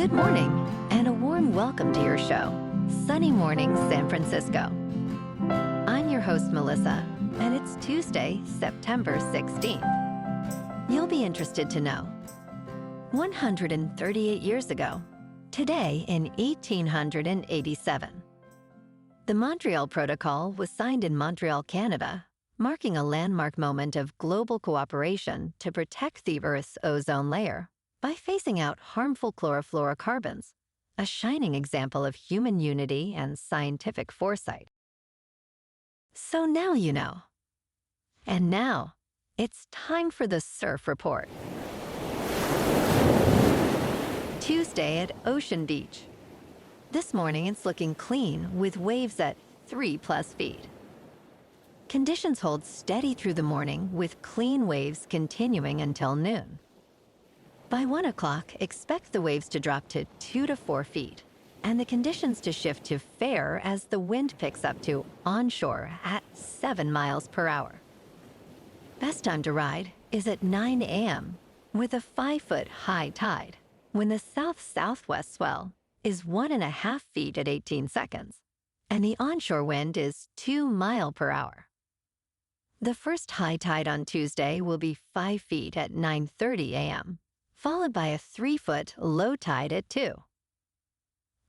Good morning, and a warm welcome to your show, Sunny Mornings San Francisco. I'm your host, Melissa, and it's Tuesday, September 16th. You'll be interested to know, 138 years ago, today in 1887, the Montreal Protocol was signed in Montreal, Canada, marking a landmark moment of global cooperation to protect the Earth's ozone layer by phasing out harmful chlorofluorocarbons, a shining example of human unity and scientific foresight. So now you know. And now, it's time for the Surf Report. Tuesday at Ocean Beach. This morning it's looking clean with waves at 3+ feet. Conditions hold steady through the morning with clean waves continuing until noon. By 1 o'clock, expect the waves to drop to 2 to 4 feet and the conditions to shift to fair as the wind picks up to onshore at 7 miles per hour. Best time to ride is at 9 a.m. with a 5-foot high tide when the south-southwest swell is 1.5 feet at 18 seconds and the onshore wind is 2 miles per hour. The first high tide on Tuesday will be 5 feet at 9:30 a.m. followed by a 3-foot low tide at 2.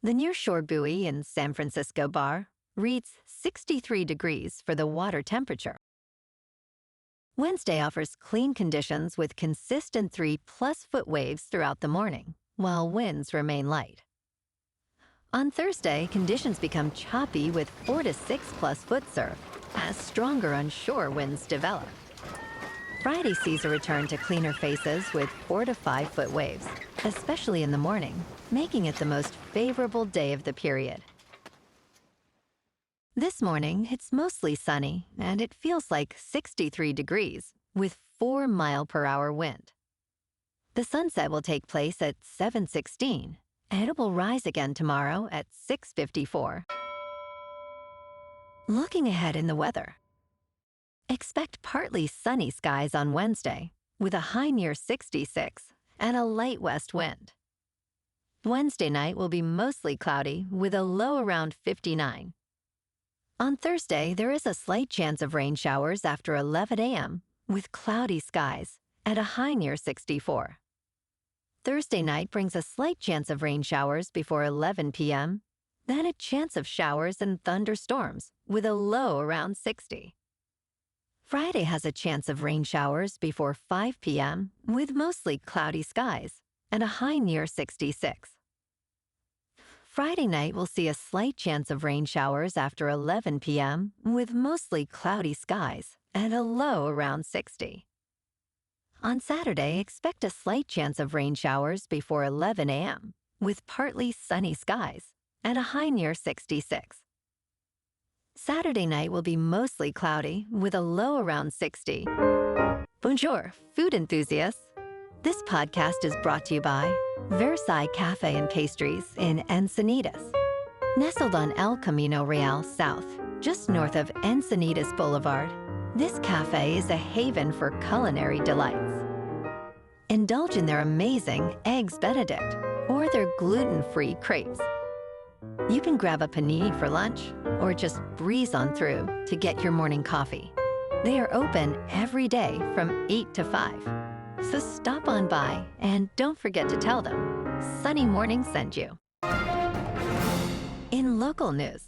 The nearshore buoy in San Francisco Bar reads 63 degrees for the water temperature. Wednesday offers clean conditions with consistent 3+ foot waves throughout the morning, while winds remain light. On Thursday, conditions become choppy with 4 to 6+ foot surf as stronger onshore winds develop. Friday sees a return to cleaner faces with 4 to 5 foot waves, especially in the morning, making it the most favorable day of the period. This morning, it's mostly sunny, and it feels like 63 degrees with 4 mile per hour wind. The sunset will take place at 7:16, and it will rise again tomorrow at 6:54. Looking ahead in the weather. Expect partly sunny skies on Wednesday, with a high near 66 and a light west wind. Wednesday night will be mostly cloudy, with a low around 59. On Thursday, there is a slight chance of rain showers after 11 a.m., with cloudy skies and a high near 64. Thursday night brings a slight chance of rain showers before 11 p.m., then a chance of showers and thunderstorms, with a low around 60. Friday has a chance of rain showers before 5 p.m. with mostly cloudy skies and a high near 66. Friday night will see a slight chance of rain showers after 11 p.m. with mostly cloudy skies and a low around 60. On Saturday, expect a slight chance of rain showers before 11 a.m. with partly sunny skies and a high near 66. Saturday night will be mostly cloudy with a low around 60. Bonjour, food enthusiasts. This podcast is brought to you by Versailles Cafe and Pastries in Encinitas. Nestled on El Camino Real South, just north of Encinitas Boulevard, this cafe is a haven for culinary delights. Indulge in their amazing Eggs Benedict or their gluten-free crepes. You can grab a panini for lunch or just breeze on through to get your morning coffee. They are open every day from 8 to 5. So stop on by and don't forget to tell them Sunny Morning sent you. In local news,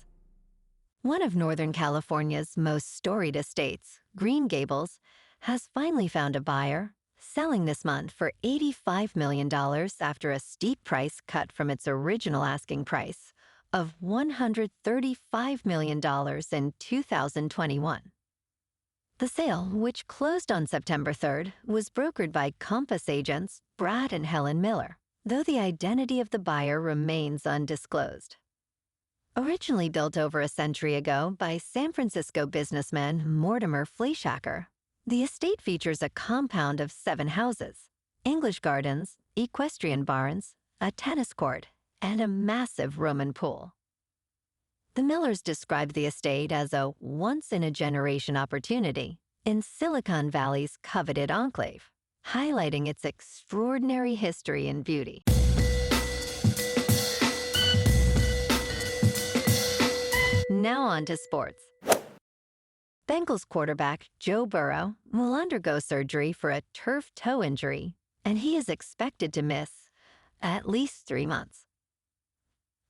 one of Northern California's most storied estates, Green Gables, has finally found a buyer, selling this month for $85 million after a steep price cut from its original asking price of $135 million in 2021. The sale, which closed on September 3rd, was brokered by Compass agents Brad and Helen Miller, though the identity of the buyer remains undisclosed. Originally built over a century ago by San Francisco businessman Mortimer Fleishhacker, the estate features a compound of 7 houses, English gardens, equestrian barns, a tennis court, and a massive Roman pool. The Millers described the estate as a once-in-a-generation opportunity in Silicon Valley's coveted enclave, highlighting its extraordinary history and beauty. Now on to sports. Bengals quarterback Joe Burrow will undergo surgery for a turf toe injury, and he is expected to miss at least 3 months.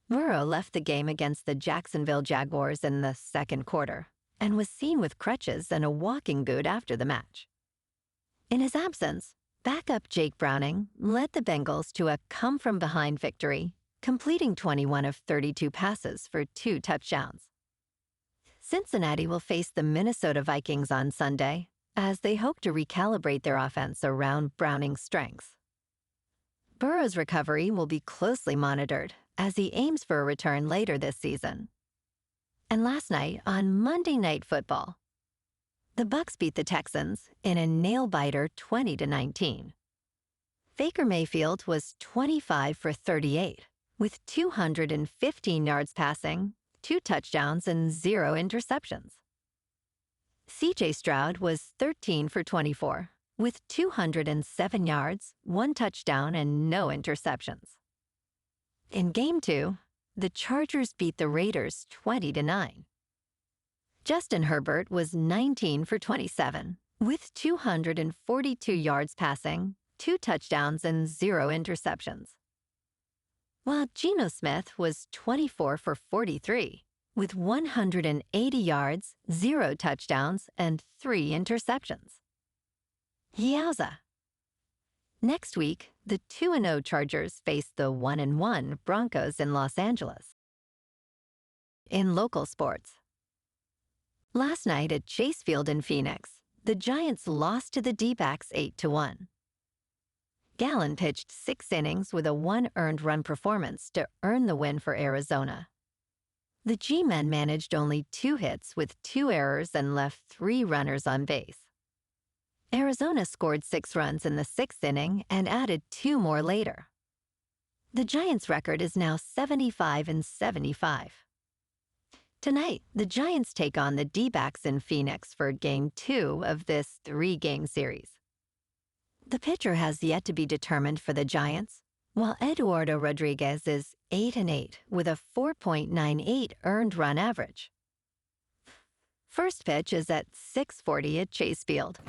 Burrow left the game against the Jacksonville Jaguars in the second quarter and was seen with crutches and a walking boot after the match. In his absence, backup Jake Browning led the Bengals to a come-from-behind victory, completing 21 of 32 passes for 2 touchdowns. Cincinnati will face the Minnesota Vikings on Sunday as they hope to recalibrate their offense around Browning's strengths. Burrow's recovery will be closely monitored as he aims for a return later this season. And last night on Monday Night Football, the Bucs beat the Texans in a nail-biter 20-19. Baker Mayfield was 25 for 38, with 215 yards passing, 2 touchdowns, and 0 interceptions. C.J. Stroud was 13 for 24, with 207 yards, 1 touchdown, and no interceptions. In Game 2, the Chargers beat the Raiders 20-9. Justin Herbert was 19 for 27, with 242 yards passing, 2 touchdowns, and 0 interceptions. While Geno Smith was 24 for 43, with 180 yards, 0 touchdowns, and 3 interceptions. Yowza! Next week, the 2-0 Chargers face the 1-1 Broncos in Los Angeles. In local sports, last night at Chase Field in Phoenix, the Giants lost to the D-backs 8-1. Gallen pitched 6 innings with a 1 earned run performance to earn the win for Arizona. The G-men managed only 2 hits with 2 errors and left 3 runners on base. Arizona scored 6 runs in the 6th inning and added 2 more later. The Giants' record is now 75-75. Tonight, the Giants take on the D-backs in Phoenix for Game 2 of this 3-game series. The pitcher has yet to be determined for the Giants, while Eduardo Rodriguez is 8-8 with a 4.98 earned run average. First pitch is at 6:40 at Chase Field.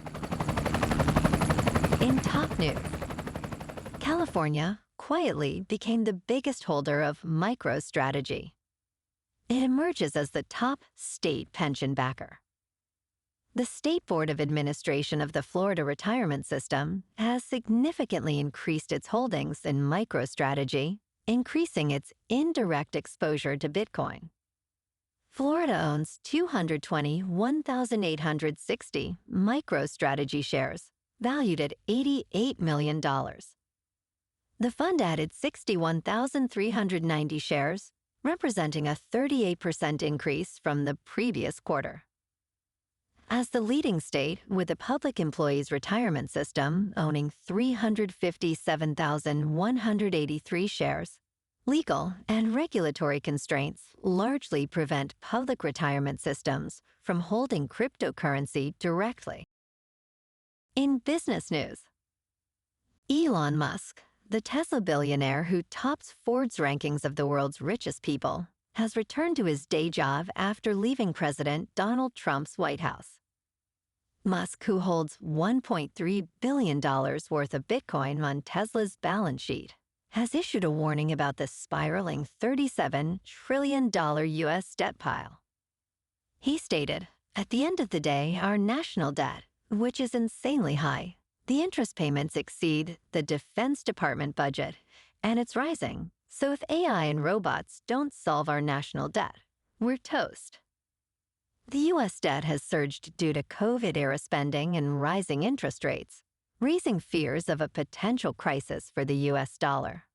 In top news, California quietly became the biggest holder of MicroStrategy. It emerges as the top state pension backer. The State Board of Administration of the Florida Retirement System has significantly increased its holdings in MicroStrategy, increasing its indirect exposure to Bitcoin. Florida owns 221,860 MicroStrategy shares, valued at $88 million. The fund added 61,390 shares, representing a 38% increase from the previous quarter. As the leading state with the Public Employees Retirement System owning 357,183 shares, legal and regulatory constraints largely prevent public retirement systems from holding cryptocurrency directly. In business news, Elon Musk, the Tesla billionaire who tops Forbes' rankings of the world's richest people, has returned to his day job after leaving President Donald Trump's White House. Musk, who holds $1.3 billion worth of Bitcoin on Tesla's balance sheet, has issued a warning about the spiraling $37 trillion U.S. debt pile. He stated, "At the end of the day, our national debt, which is insanely high, the interest payments exceed the Defense Department budget, and it's rising. So if AI and robots don't solve our national debt, we're toast." The U.S. debt has surged due to COVID-era spending and rising interest rates, raising fears of a potential crisis for the U.S. dollar.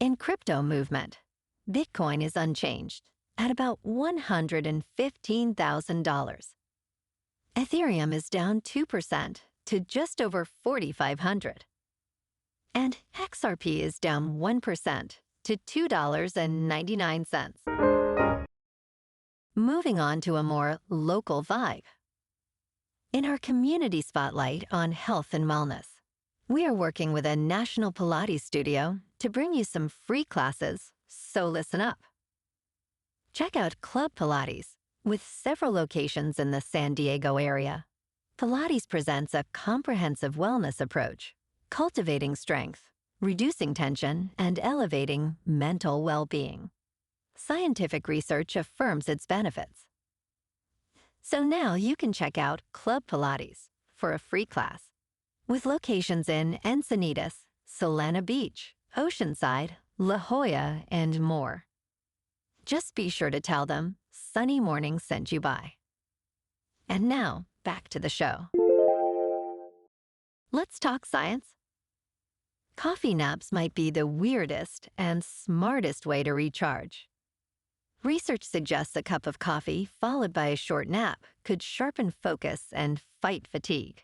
In crypto movement, Bitcoin is unchanged at about $115,000. Ethereum is down 2% to just over 4,500. And XRP is down 1% to $2.99. Moving on to a more local vibe. In our community spotlight on health and wellness, we are working with a national Pilates studio to bring you some free classes, so listen up. Check out Club Pilates, with several locations in the San Diego area. Pilates presents a comprehensive wellness approach, cultivating strength, reducing tension, and elevating mental well-being. Scientific research affirms its benefits. So now you can check out Club Pilates for a free class, with locations in Encinitas, Solana Beach, Oceanside, La Jolla, and more. Just be sure to tell them Sunny Morning sent you by. And now, back to the show. Let's talk science. Coffee naps might be the weirdest and smartest way to recharge. Research suggests a cup of coffee followed by a short nap could sharpen focus and fight fatigue.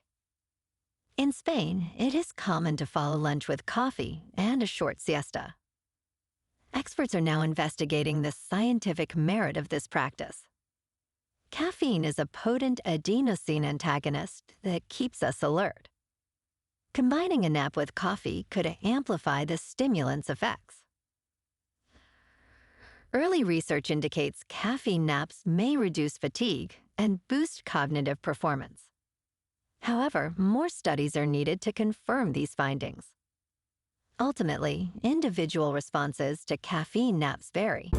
In Spain, it is common to follow lunch with coffee and a short siesta. Experts are now investigating the scientific merit of this practice. Caffeine is a potent adenosine antagonist that keeps us alert. Combining a nap with coffee could amplify the stimulant's effects. Early research indicates caffeine naps may reduce fatigue and boost cognitive performance. However, more studies are needed to confirm these findings. Ultimately, individual responses to caffeine naps vary.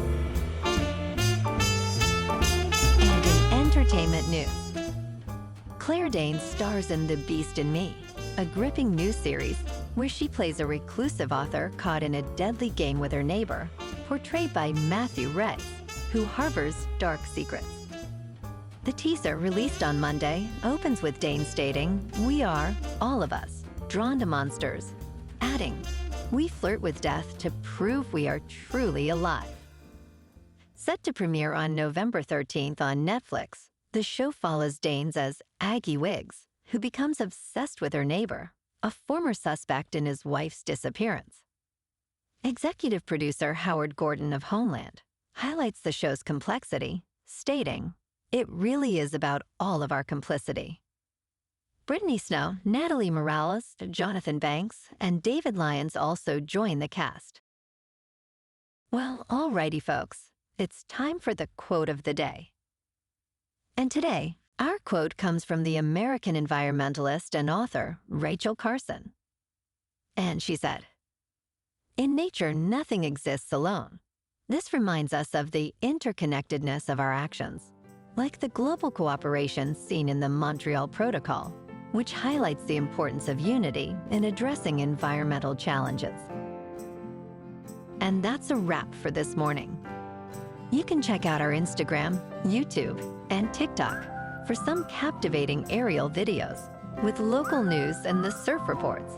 And in entertainment news, Claire Danes stars in The Beast in Me, a gripping new series where she plays a reclusive author caught in a deadly game with her neighbor, portrayed by Matthew Rhys, who harbors dark secrets. The teaser, released on Monday, opens with Dane stating, "We are, all of us, drawn to monsters," adding, "We flirt with death to prove we are truly alive." Set to premiere on November 13th on Netflix, the show follows Danes as Aggie Wiggs, who becomes obsessed with her neighbor, a former suspect in his wife's disappearance. Executive producer Howard Gordon of Homeland highlights the show's complexity, stating, "It really is about all of our complicity." Brittany Snow, Natalie Morales, Jonathan Banks, and David Lyons also join the cast. Well, alrighty, folks, it's time for the quote of the day. And today, our quote comes from the American environmentalist and author Rachel Carson. And she said, "In nature, nothing exists alone. This reminds us of the interconnectedness of our actions, like the global cooperation seen in the Montreal Protocol, which highlights the importance of unity in addressing environmental challenges." And that's a wrap for this morning. You can check out our Instagram, YouTube, and TikTok for some captivating aerial videos with local news and the surf reports.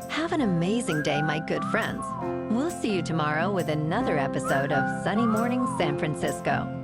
Have an amazing day, my good friends. We'll see you tomorrow with another episode of Sunny Morning San Francisco.